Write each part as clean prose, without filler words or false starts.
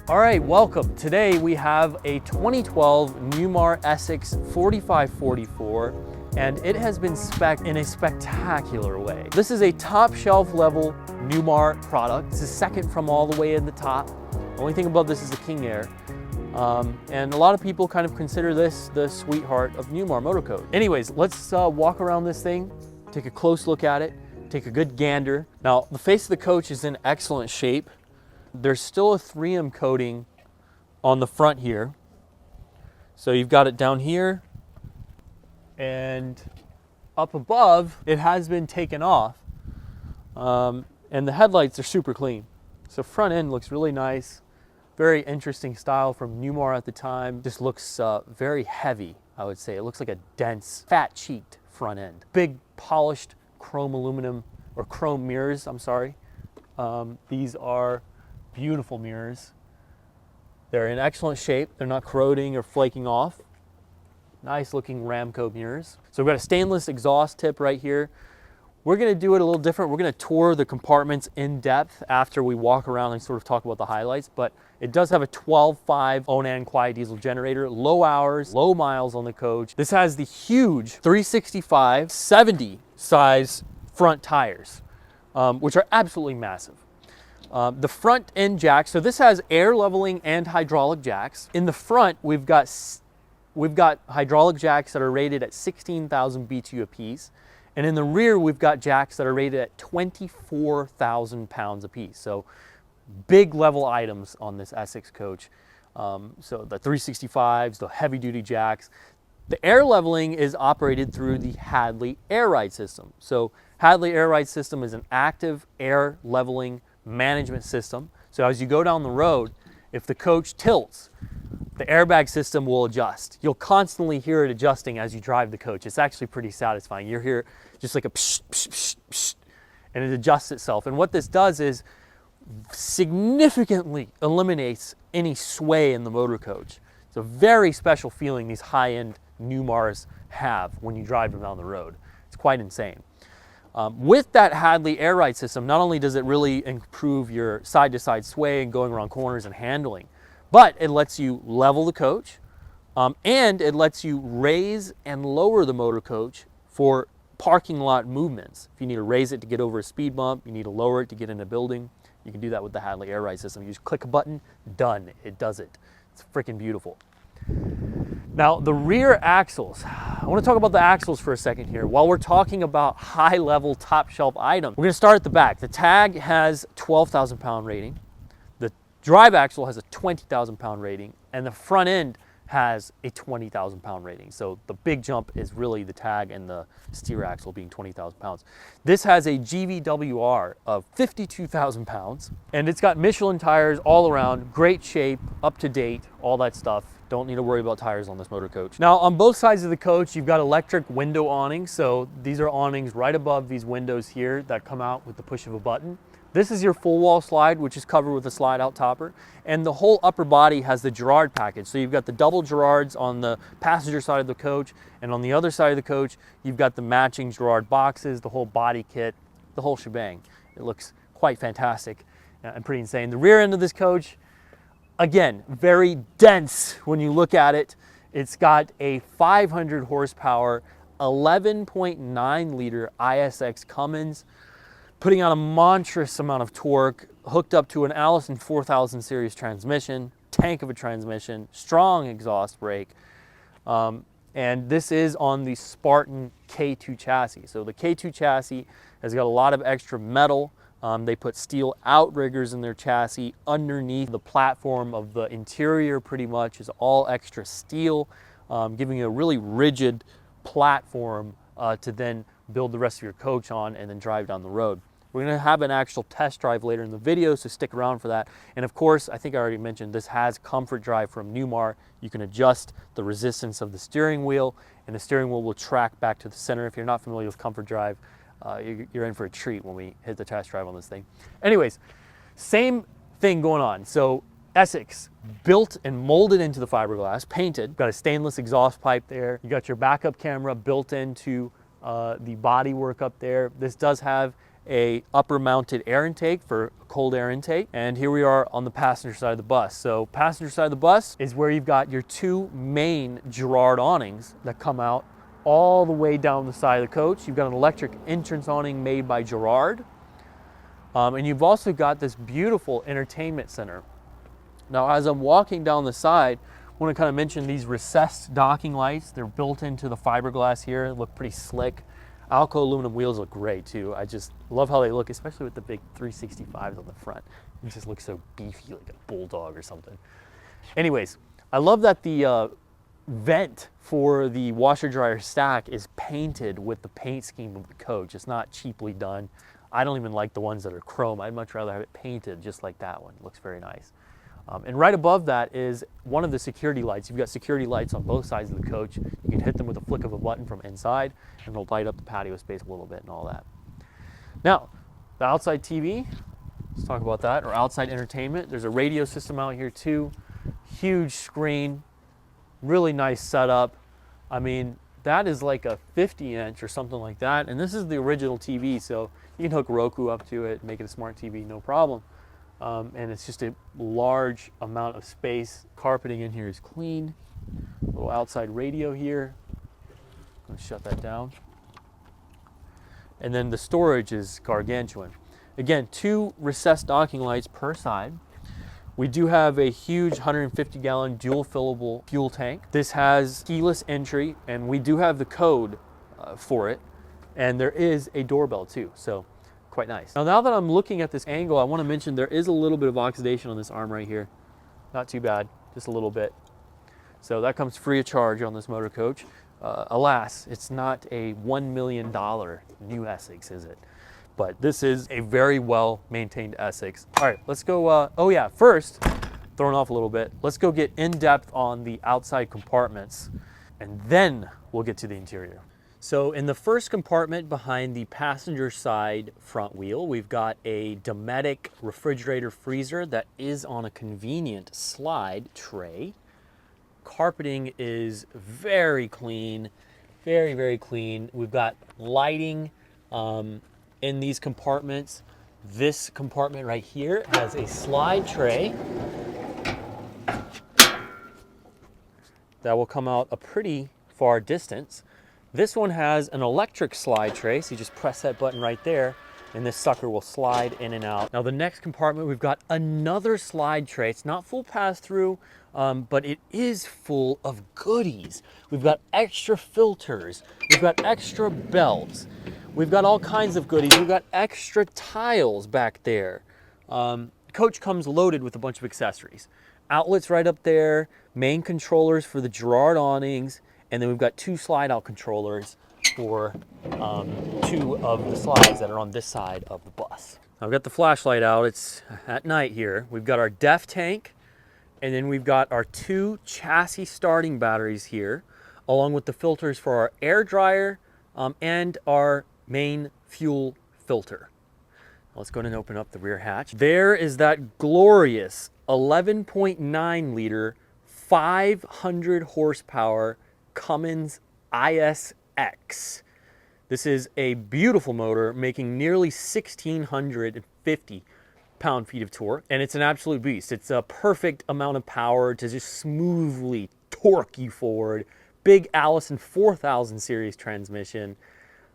All right, welcome. Today we have a 2012 Newmar Essex 4544, and it has been spec'd in a spectacular way. This is a top shelf level Newmar product. This is second from all the way in the top. The only thing above this is the King Air. And a lot of people kind of consider this the sweetheart of Newmar motor coach. Anyways, let's walk around this thing, take a close look at it, take a good gander. Now, the face of the coach is in excellent shape. There's still a 3M coating on the front here. So you've got it down here, and up above, it has been taken off. And the headlights are super clean. So front end looks really nice. Very interesting style from Newmar at the time. Just looks very heavy, I would say. It looks like a dense, fat-cheeked front end. Big polished chrome aluminum, or chrome mirrors, I'm sorry. These are beautiful mirrors. They're in excellent shape. They're not corroding or flaking off. Nice looking Ramco mirrors. So we've got a stainless exhaust tip right here. We're gonna do it a little different. We're gonna tour the compartments in depth after we walk around and sort of talk about the highlights, but it does have a 12.5 Onan quiet diesel generator, low hours, low miles on the coach. This has the huge 365 70 size front tires, which are absolutely massive. The front end jacks, so this has air leveling and hydraulic jacks. In the front, we've got hydraulic jacks that are rated at 16,000 BTU apiece. And in the rear, we've got jacks that are rated at 24,000 pounds apiece. So big level items on this Essex coach. So the 365s, the heavy duty jacks. The air leveling is operated through the Hadley air ride system. So Hadley air ride system is an active air leveling management system. So as you go down the road, if the coach tilts, the airbag system will adjust. You'll constantly hear it adjusting as you drive the coach. It's actually pretty satisfying. You hear just like a psh, psh, psh, psh, and it adjusts itself. And what this does is significantly eliminates any sway in the motor coach. It's a very special feeling these high-end Newmars have when you drive them down the road. It's quite insane. With that Hadley air ride system, not only does it really improve your side-to-side sway and going around corners and handling, but it lets you level the coach, and it lets you raise and lower the motor coach for parking lot movements. If you need to raise it to get over a speed bump, you need to lower it to get in a building, you can do that with the Hadley air ride system. You just click a button, done, it does it. It's freaking beautiful. Now, the rear axles. I want to talk about the axles for a second here. While we're talking about high-level, top-shelf items, we're going to start at the back. The tag has 12,000 pound rating. The drive axle has a 20,000 pound rating, and the front end has a 20,000 pound rating. So the big jump is really the tag and the steer axle being 20,000 pounds. This has a GVWR of 52,000 pounds, and it's got Michelin tires all around, great shape, up to date, all that stuff. Don't need to worry about tires on this motor coach. Now, on both sides of the coach, you've got electric window awnings. So these are awnings right above these windows here that come out with the push of a button. This is your full wall slide, which is covered with a slide out topper. And the whole upper body has the Girard package. So you've got the double Girards on the passenger side of the coach, and on the other side of the coach, you've got the matching Girard boxes, the whole body kit, the whole shebang. It looks quite fantastic and pretty insane. The rear end of this coach, again, very dense when you look at it. It's got a 500 horsepower, 11.9 liter ISX Cummins, putting out a monstrous amount of torque, hooked up to an Allison 4000 series transmission, tank of a transmission, strong exhaust brake. And this is on the Spartan K2 chassis. So the K2 chassis has got a lot of extra metal. They put steel outriggers in their chassis. Underneath the platform of the interior pretty much is all extra steel, giving you a really rigid platform to then build the rest of your coach on and then drive down the road. We're going to have an actual test drive later in the video, so stick around for that. And of course, I think I already mentioned, this has comfort drive from Newmar. You can adjust the resistance of the steering wheel, and the steering wheel will track back to the center. If you're not familiar with comfort drive, you're in for a treat when we hit the test drive on this thing. Anyways, same thing going on. So Essex, built and molded into the fiberglass, painted. Got a stainless exhaust pipe there. You got your backup camera built into the bodywork up there. This does have a upper mounted air intake for cold air intake. And here we are on the passenger side of the bus. So passenger side of the bus is where you've got your two main Girard awnings that come out all the way down the side of the coach. You've got an electric entrance awning made by Girard. And you've also got this beautiful entertainment center. Now, as I'm walking down the side, I want to kind of mention these recessed docking lights. They're built into the fiberglass here. They look pretty slick. Alco aluminum wheels look great too. I just love how they look, especially with the big 365s on the front. It just looks so beefy, like a bulldog or something. Anyways, I love that the vent for the washer dryer stack is painted with the paint scheme of the coach. It's not cheaply done. I don't even like the ones that are chrome. I'd much rather have it painted just like that one. It looks very nice. And right above that is one of the security lights. You've got security lights on both sides of the coach. You can hit them with a flick of a button from inside, and they'll light up the patio space a little bit and all that. Now, the outside TV, let's talk about that, or outside entertainment. There's a radio system out here too. Huge screen, really nice setup. I mean, that is like a 50-inch or something like that, and this is the original TV, so you can hook Roku up to it, make it a smart TV, no problem. And it's just a large amount of space. Carpeting in here is clean. Little outside radio here. I'm going to shut that down. And then the storage is gargantuan. Again, two recessed docking lights per side. We do have a huge 150-gallon dual fillable fuel tank. This has keyless entry, and we do have the code for it. And there is a doorbell too, so quite nice. Now that I'm looking at this angle, I want to mention there is a little bit of oxidation on this arm right here. Not too bad, just a little bit. So that comes free of charge on this motor coach. Alas, it's not a $1 million new Essex, is it? But this is a very well maintained Essex. All right, let's go, oh yeah, first, throwing off a little bit, let's go get in depth on the outside compartments, and then we'll get to the interior. So in the first compartment behind the passenger side front wheel, we've got a Dometic refrigerator freezer that is on a convenient slide tray. Carpeting is very clean, very, very clean. We've got lighting in these compartments. This compartment right here has a slide tray that will come out a pretty far distance. This one has an electric slide tray, so you just press that button right there, and this sucker will slide in and out. Now the next compartment, we've got another slide tray. It's not full pass-through, but it is full of goodies. We've got extra filters, we've got extra belts, we've got all kinds of goodies. We've got extra tiles back there. The coach comes loaded with a bunch of accessories. Outlets right up there, main controllers for the Girard awnings, and then we've got two slide out controllers for two of the slides that are on this side of the bus. I've got the flashlight out, it's at night here. We've got our DEF tank, and then we've got our two chassis starting batteries here, along with the filters for our air dryer and our main fuel filter. Let's go ahead and open up the rear hatch. There is that glorious 11.9 liter, 500 horsepower Cummins ISX. This is a beautiful motor making nearly 1,650 pound-feet of torque, and it's an absolute beast. It's a perfect amount of power to just smoothly torque you forward. Big Allison 4000 series transmission,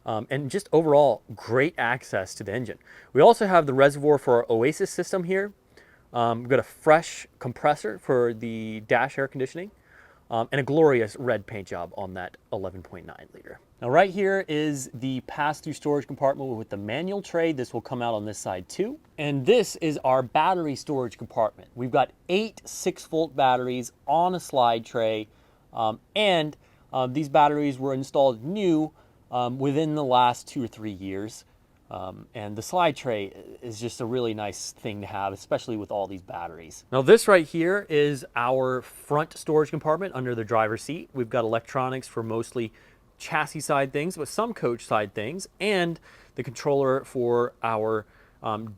and just overall great access to the engine. We also have the reservoir for our Oasis system here. We've got a fresh compressor for the dash air conditioning. And a glorious red paint job on that 11.9 liter. Now right here is the pass-through storage compartment with the manual tray. This will come out on this side too. And this is our battery storage compartment. We've got 8 6-volt batteries on a slide tray. These batteries were installed new within the last 2 or 3 years. And the slide tray is just a really nice thing to have, especially with all these batteries. Now this right here is our front storage compartment under the driver's seat. We've got electronics for mostly chassis side things, but some coach side things, and the controller for our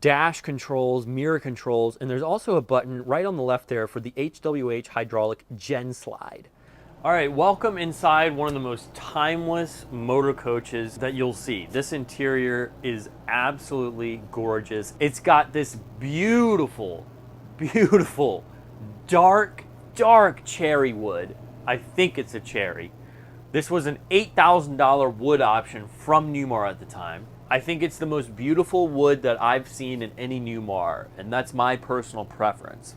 dash controls, mirror controls, and there's also a button right on the left there for the HWH hydraulic gen slide. All right, welcome inside one of the most timeless motor coaches that you'll see. This interior is absolutely gorgeous. It's got this beautiful, beautiful, dark cherry wood. I think it's a cherry. This was an $8,000 wood option from Newmar at the time. I think it's the most beautiful wood that I've seen in any Newmar, and that's my personal preference.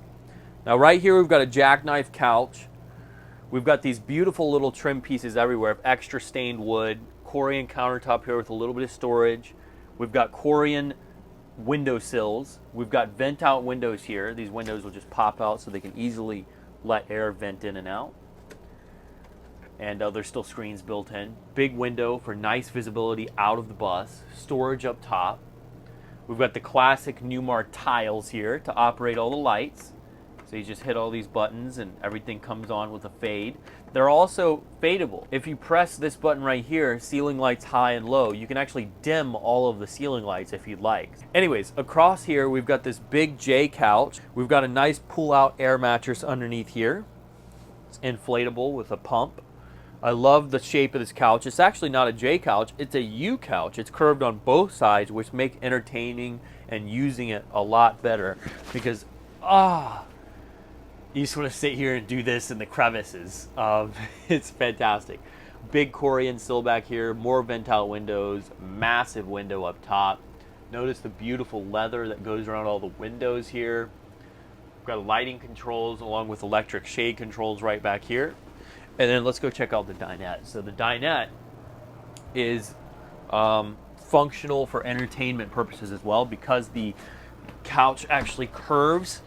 Now right here we've got a jackknife couch. We've got these beautiful little trim pieces everywhere of extra stained wood, Corian countertop here with a little bit of storage. We've got Corian window sills. We've got vent out windows here. These windows will just pop out so they can easily let air vent in and out. And there's still screens built in. Big window for nice visibility out of the bus. Storage up top. We've got the classic Newmar tiles here to operate all the lights. So you just hit all these buttons and everything comes on with a fade. They're also fadeable. If you press this button right here, ceiling lights high and low, you can actually dim all of the ceiling lights if you'd like. Anyways, across here we've got this big J couch. We've got a nice pull-out air mattress underneath here. It's inflatable with a pump. I love the shape of this couch. It's actually not a J couch, it's a U couch. It's curved on both sides, which make entertaining and using it a lot better because, you just want to sit here and do this in the crevices. It's fantastic. Big Corian sill back here, more vent out windows, massive window up top. Notice the beautiful leather that goes around all the windows here. We've got lighting controls along with electric shade controls right back here. And then let's go check out the dinette. So the dinette is functional for entertainment purposes as well because the couch actually curves.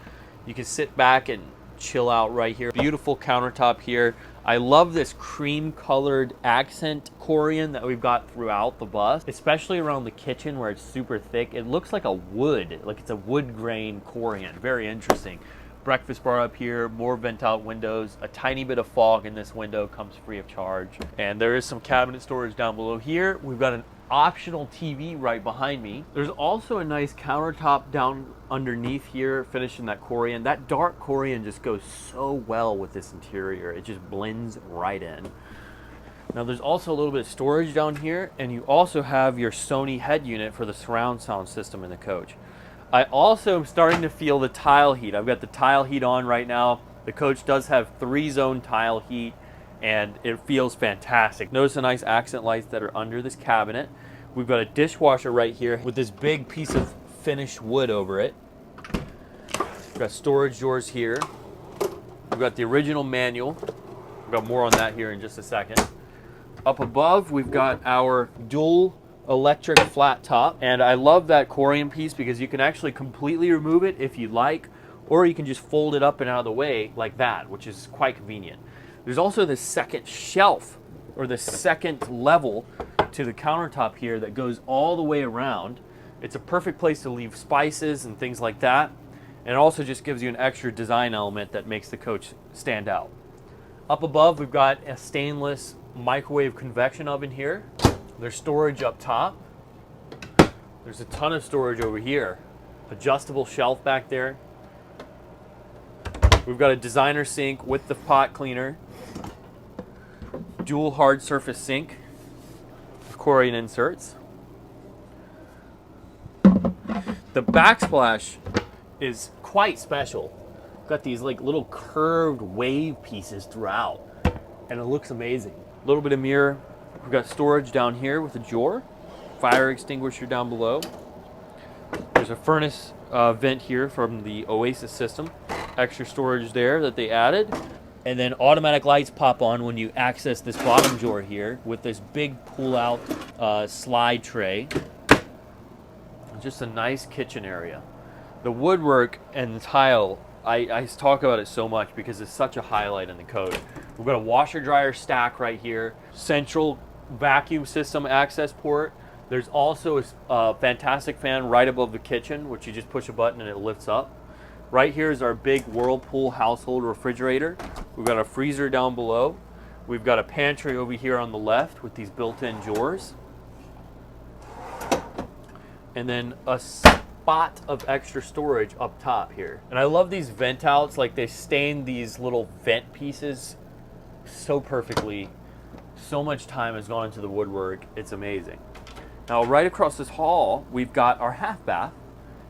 You can sit back and chill out right here. Beautiful countertop here. I love this cream colored accent Corian that we've got throughout the bus, especially around the kitchen where it's super thick. It looks like a wood, like it's a wood grain Corian. Very interesting. Breakfast bar up here, more vent out windows, a tiny bit of fog in this window comes free of charge. And there is some cabinet storage down below here. We've got an optional TV right behind me. There's also a nice countertop down underneath here, finishing that Corian. That dark Corian just goes so well with this interior. It just blends right in. Now there's also a little bit of storage down here, and you also have your Sony head unit for the surround sound system in the coach. I also am starting to feel the tile heat. I've got the tile heat on right now. The coach does have 3-zone tile heat, and it feels fantastic. Notice the nice accent lights that are under this cabinet. We've got a dishwasher right here with this big piece of finished wood over it. We've got storage drawers here. We've got the original manual. We've got more on that here in just a second. Up above, we've got our dual electric flat top, and I love that Corian piece because you can actually completely remove it if you like, or you can just fold it up and out of the way like that, which is quite convenient. There's also this second shelf, or the second level to the countertop here that goes all the way around. It's a perfect place to leave spices and things like that, and it also just gives you an extra design element that makes the coach stand out. Up above, we've got a stainless microwave convection oven here. There's storage up top. There's a ton of storage over here. Adjustable shelf back there. We've got a designer sink with the pot cleaner. Dual hard surface sink with Corian inserts. The backsplash is quite special. Got these like little curved wave pieces throughout, and it looks amazing. A little bit of mirror. We've got storage down here with a drawer, fire extinguisher down below. There's a furnace vent here from the Oasis system. Extra storage there that they added. And then automatic lights pop on when you access this bottom drawer here with this big pull-out slide tray. Just a nice kitchen area. The woodwork and the tile, I talk about it so much because it's such a highlight in the coach. We've got a washer dryer stack right here. Central vacuum system access port. There's also a fantastic fan right above the kitchen, which you just push a button and it lifts up. Right here is our big Whirlpool household refrigerator. We've got a freezer down below. We've got a pantry over here on the left with these built-in drawers. And then a spot of extra storage up top here. And I love these vent outs, like they stain these little vent pieces so perfectly. So much time has gone into the woodwork. It's amazing. Now, right across this hall, we've got our half bath.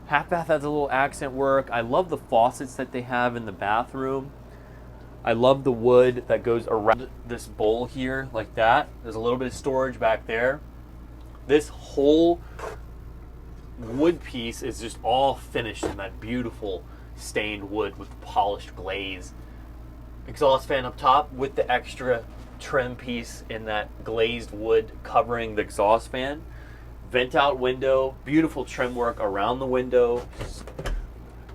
Half bath has a little accent work. I love the faucets that they have in the bathroom. I love the wood that goes around this bowl here like that. There's a little bit of storage back there. This whole wood piece is just all finished in that beautiful stained wood with the polished glaze. Exhaust fan up top with the extra trim piece in that glazed wood covering the exhaust fan. Vent out window, beautiful trim work around the window.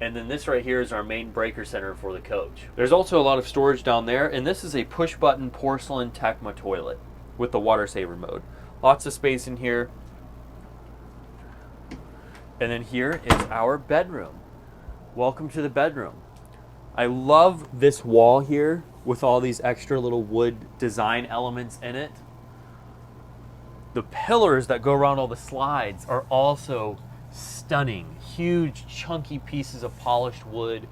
And then this right here is our main breaker center for the coach. There's also a lot of storage down there, and this is a push button porcelain Tecma toilet with the water saver mode. Lots of space in here. And then here is our bedroom. Welcome to the bedroom. I love this wall here with all these extra little wood design elements in it. The pillars that go around all the slides are also stunning. Huge chunky pieces of polished wood.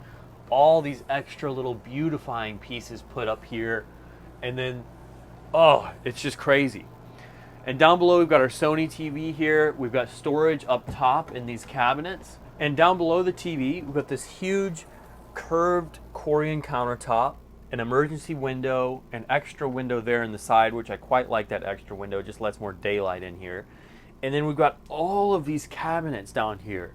All these extra little beautifying pieces put up here. And then, oh, it's just crazy. And down below we've got our Sony TV here. We've got storage up top in these cabinets. And down below the TV, we've got this huge curved Corian countertop, an emergency window, an extra window there in the side, which I quite like that extra window. It just lets more daylight in here. And then we've got all of these cabinets down here.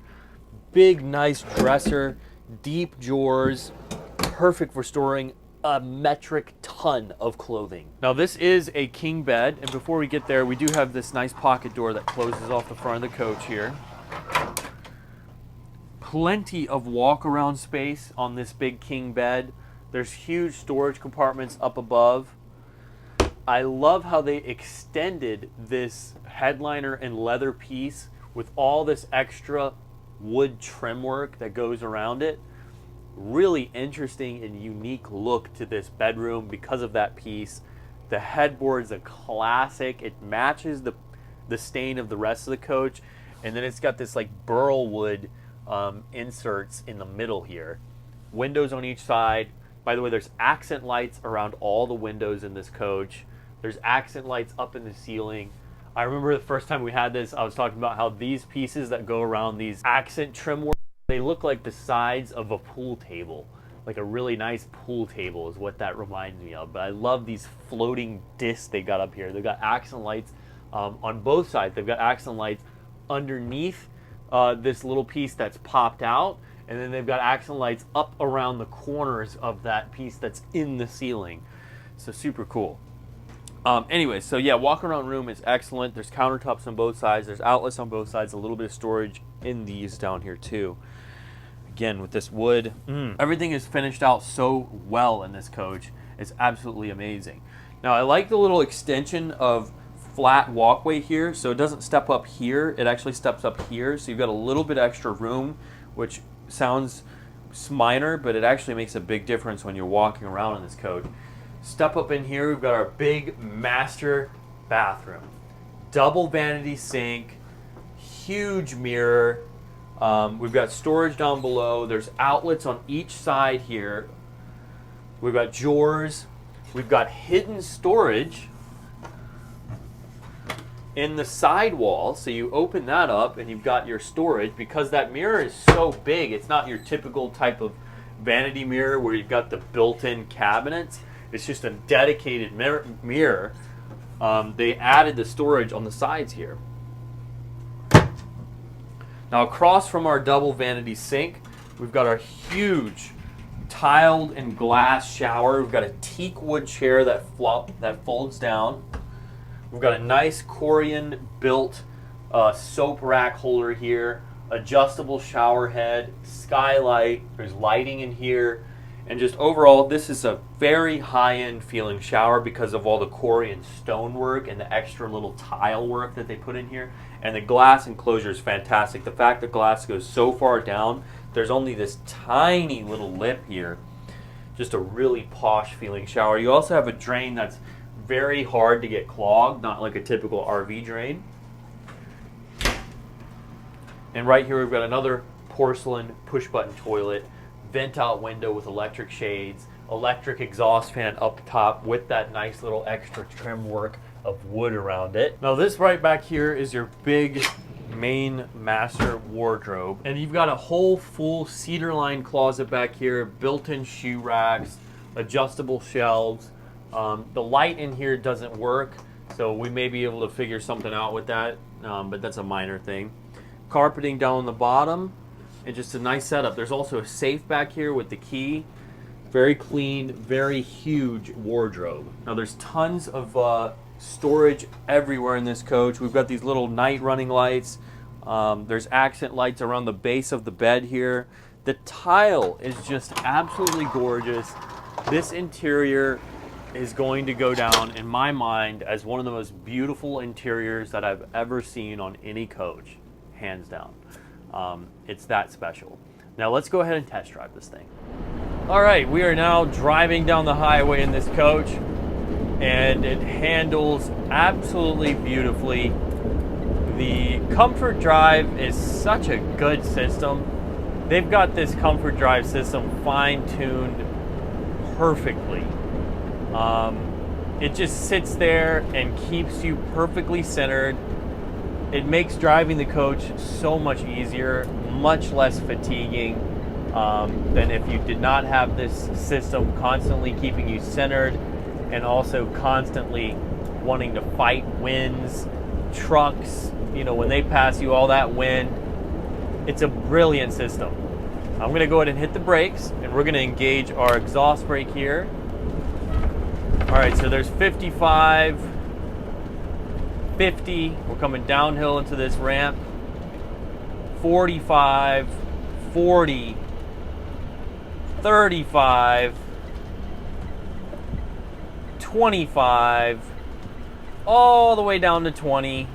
Big, nice dresser, deep drawers, perfect for storing a metric ton of clothing. Now this is a king bed, and before we get there, we do have this nice pocket door that closes off the front of the coach here. Plenty of walk-around space on this big king bed. There's huge storage compartments up above. I love how they extended this headliner and leather piece with all this extra wood trim work that goes around it. Really interesting and unique look to this bedroom because of that piece. The headboard's a classic. It matches the stain of the rest of the coach. And then it's got this like burl wood inserts in the middle here. Windows on each side. By the way, there's accent lights around all the windows in this coach. There's accent lights up in the ceiling. I remember the first time we had this, I was talking about how these pieces that go around these accent trim work, they look like the sides of a pool table. Like a really nice pool table is what that reminds me of. But I love these floating discs they got up here. They've got accent lights on both sides. They've got accent lights underneath this little piece that's popped out, and then they've got accent lights up around the corners of that piece that's in the ceiling. So super cool. Anyway, so yeah, walk around room is excellent. There's countertops on both sides. There's outlets on both sides. A little bit of storage in these down here too. Again, with this wood, everything is finished out so well in this coach. It's absolutely amazing. Now, I like the little extension of flat walkway here, so it doesn't step up here. It actually steps up here, so you've got a little bit extra room, which sounds minor, but it actually makes a big difference when you're walking around in this coach. Step up in here, we've got our big master bathroom. Double vanity sink, huge mirror. We've got storage down below. There's outlets on each side here. We've got drawers. We've got hidden storage in the side wall. So you open that up and you've got your storage. Because that mirror is so big, it's not your typical type of vanity mirror where you've got the built-in cabinets. It's just a dedicated mirror. They added the storage on the sides here. Now across from our double vanity sink, we've got our huge tiled and glass shower. We've got a teak wood chair that folds down. We've got a nice Corian built soap rack holder here, adjustable shower head, skylight. There's lighting in here. And just overall, this is a very high-end feeling shower because of all the Corian stonework and the extra little tile work that they put in here. And the glass enclosure is fantastic. The fact that glass goes so far down, there's only this tiny little lip here. Just a really posh feeling shower. You also have a drain that's very hard to get clogged, not like a typical RV drain. And right here we've got another porcelain push-button toilet. Vent out window with electric shades, electric exhaust fan up top with that nice little extra trim work of wood around it. Now this right back here is your big main master wardrobe, and you've got a whole full cedar lined closet back here, built-in shoe racks, adjustable shelves. The light in here doesn't work, so we may be able to figure something out with that, but that's a minor thing. Carpeting down the bottom, and just a nice setup. There's also a safe back here with the key. Very clean, very huge wardrobe. Now there's tons of storage everywhere in this coach. We've got these little night running lights. There's accent lights around the base of the bed here. The tile is just absolutely gorgeous. This interior is going to go down in my mind as one of the most beautiful interiors that I've ever seen on any coach, hands down. It's that special. Now let's go ahead and test drive this thing. All right, we are now driving down the highway in this coach, and it handles absolutely beautifully. The Comfort Drive is such a good system. They've got this Comfort Drive system fine-tuned perfectly. It just sits there and keeps you perfectly centered. It makes driving the coach so much easier, much less fatiguing than if you did not have this system constantly keeping you centered and also constantly wanting to fight winds, trucks, you know, when they pass you, all that wind. It's a brilliant system. I'm gonna go ahead and hit the brakes, and we're gonna engage our exhaust brake here. All right, so there's 55, 50, we're coming downhill into this ramp, 45, 40, 35, 25, all the way down to 20,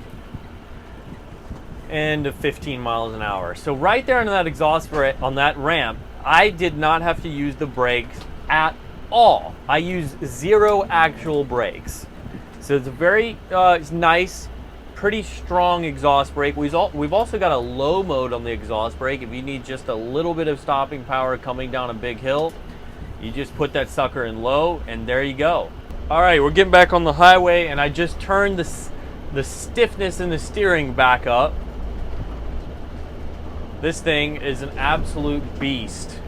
and to 15 miles an hour. So right there on that exhaust brake, on that ramp, I did not have to use the brakes at all. I used 0 actual brakes. So it's a very it's nice, pretty strong exhaust brake. We've also got a low mode on the exhaust brake. If you need just a little bit of stopping power coming down a big hill, you just put that sucker in low, and there you go. All right, we're getting back on the highway, and I just turned the stiffness in the steering back up. This thing is an absolute beast.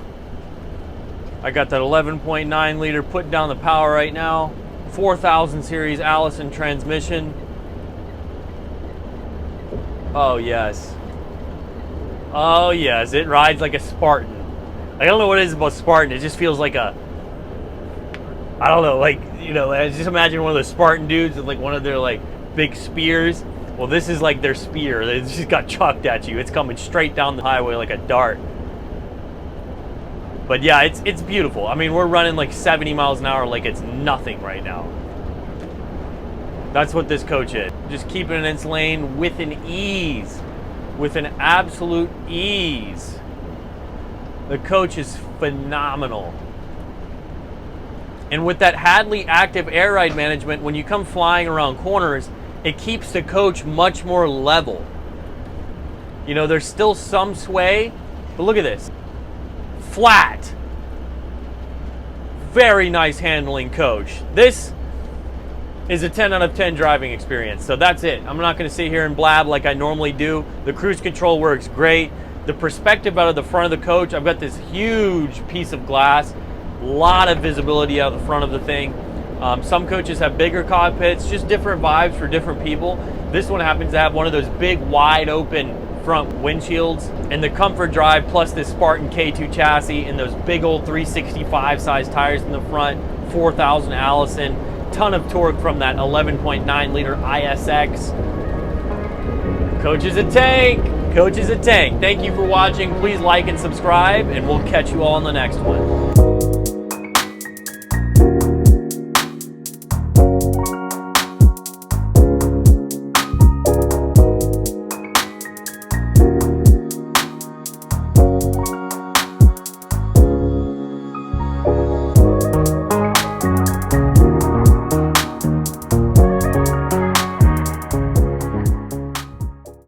I got that 11.9 liter putting down the power right now. 4000 series Allison transmission. Oh yes. Oh yes, it rides like a Spartan. I don't know what it is about Spartan. It just feels like a, I don't know, like, you know, I just imagine one of those Spartan dudes with like one of their like big spears. Well, this is like their spear. It just got chucked at you. It's coming straight down the highway like a dart. But yeah, it's beautiful. I mean, we're running like 70 miles an hour like it's nothing right now. That's what this coach is. Just keeping it in its lane with an ease. With an absolute ease. The coach is phenomenal. And with that Hadley active air ride management, when you come flying around corners, it keeps the coach much more level. You know, there's still some sway, but look at this. Flat. Very nice handling coach. This is a 10 out of 10 driving experience. So that's it. I'm not going to sit here and blab like I normally do. The cruise control works great. The perspective out of the front of the coach, I've got this huge piece of glass. A lot of visibility out of the front of the thing. Some coaches have bigger cockpits, just different vibes for different people. This one happens to have one of those big, wide open front windshields, and the Comfort Drive plus this Spartan K2 chassis and those big old 365 size tires in the front, 4000 Allison, ton of torque from that 11.9 liter ISX. Coach is a tank. Coach is a tank. Thank you for watching. Please like and subscribe, and we'll catch you all on the next one.